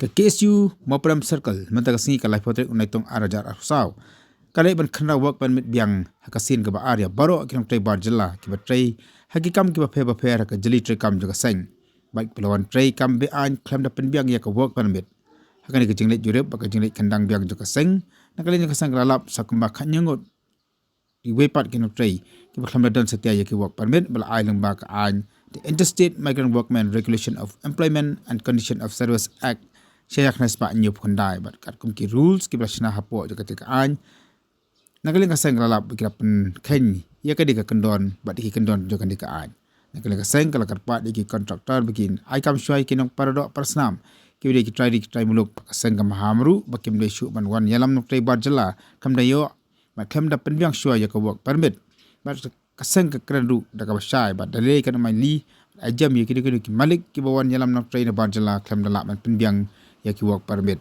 ke KSU Mawprem Circle mentang singi kalai potret unai tong arajar arusau kalai ban Khynra work permit biang hakasin ke ba area baro kinong trai bar jela ki ba trai hakikam ki ba phe ka jeli trai kam juga seng baik pelawan trai kam be an klam da pen biang ya ka work permit hakani ke jinglei jurep ba ka jinglei kandang biang juga seng nakali ka sang lalap sakamba khanyangot di wepat kinong trai ki ba klam da dan setia ya ki work permit bala ai lang ba ka an the Interstate Migrant Workmen Regulation of Employment and Condition of Service Act Syayak naspa nyup kondai bat kat kumki rules ki belasna hapo jo ketika an nagaling kaseng lalap bikira pen ken ya ka dika kendon bat diki kendon jo ketika an nagaling kaseng kala karpat diki kontraktor bikin ai kam syai kinong paradok persnam ki de ki try muluk kaseng kam hamru bakim de syu ban wan yalam nok trai bar jela kam da yo mat kam da pen biang syai ya ka work permit bat kaseng ke krendu da ka syai bat dale kan mai li ajam ya ki malik ki bawan yalam nok trai na bar jela kam da la man pen biang ya ki work permit.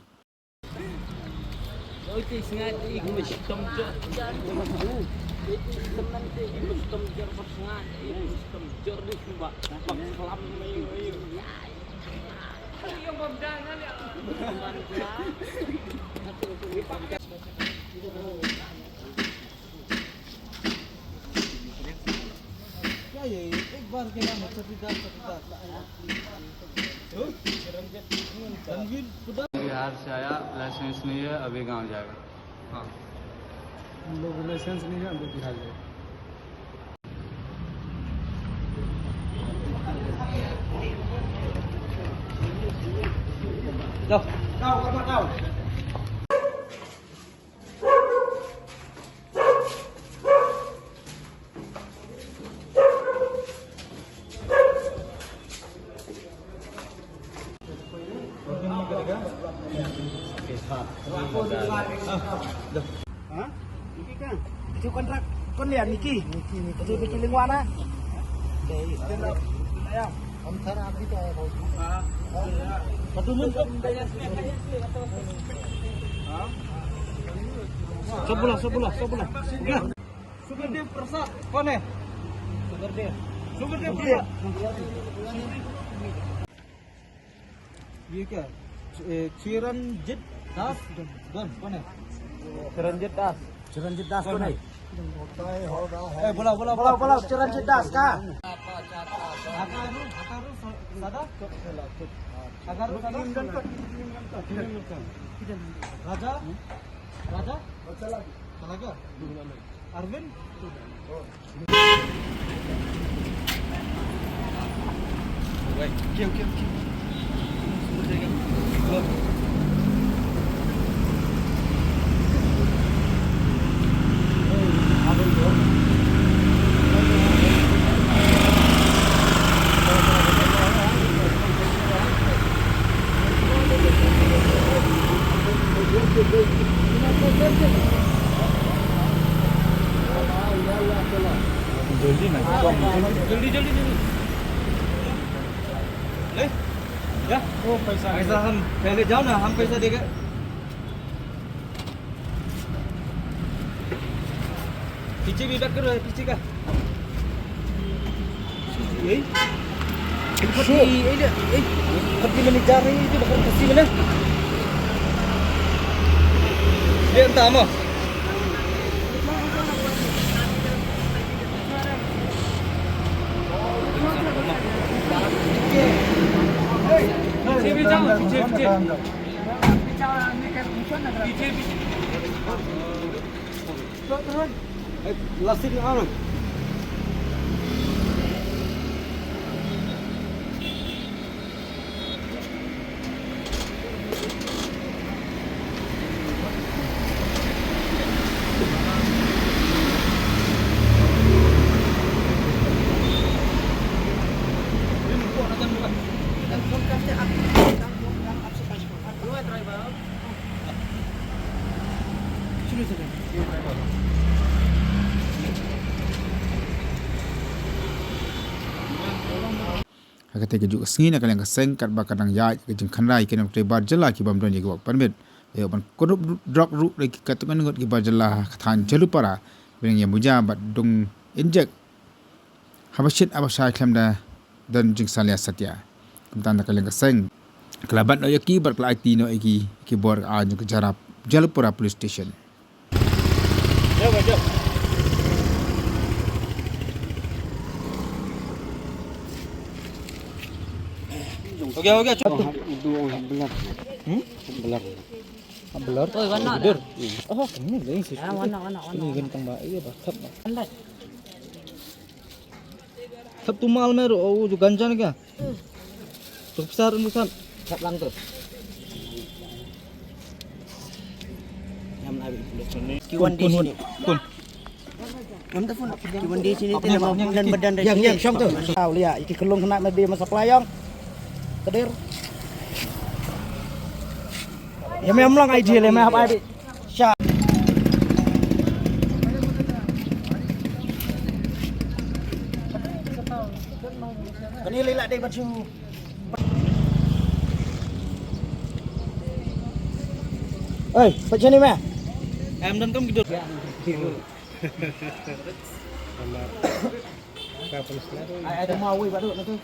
Bihar से आया लाइसेंस नहीं है अभी गांव जाएगा हाँ हम लोग लाइसेंस नहीं है हम लोग बिहार जाएगा जाओ Itu kontrak kon lihat Niki itu bikin lingkungan ah. हम सर आप भी तो आए हो Sebelah. Sugardev Prasad, कौन है? Sugardev Prasad. ये क्या? चिरंजीत दास कौन है? चिरंजीत दास कौन है? बोला चिरंजीत दास का? राजा चला गया अरविंद क्यों जल्दी ले या वो पैसा हम पहले जाओ ना हम पैसा देंगे पीछे भी बैक करो पीछे का यही pergi mengejar ini itu bakal kasih mana dia entah apa Lasik mana? Hakate ke juk sengin akan yang keseng kat bakadang ya ke jeng Khynra ke nok tebar jela ki bam don ye work permit yo ban korup drok ru ke katungan ngot ki bar jela khan jelu para beng ye muja bat dung injek habashit abasha khamda dan jing salia satya kumtan da kaleng keseng Kelabat no yaki berkelai ti no iki bor anyo ke jarap Jalapura Police Station. Okay, cepat. Belar. Oi, warna. Oh, ini lain sih. Warna. Ini ganteng ba? Iya ba? Thap ba? Andai. Thap tu mal meru, oh jo ganja ni kya? Tu besar urusan. Sap lang tu. Yang nak Kiwan di sini. Kun. Kamu telepon. Kiwan di sini tu nama badan dari Yang syam tu. Tahu lihat, iki kelung kena dia masa pelayang. Kedir. Ya memang lang ideal ya, apa adik. Syah. Kani lelak dek baju. Oi, macam ni meh? Em dan kamu gitu. Ada mau wei badut tu.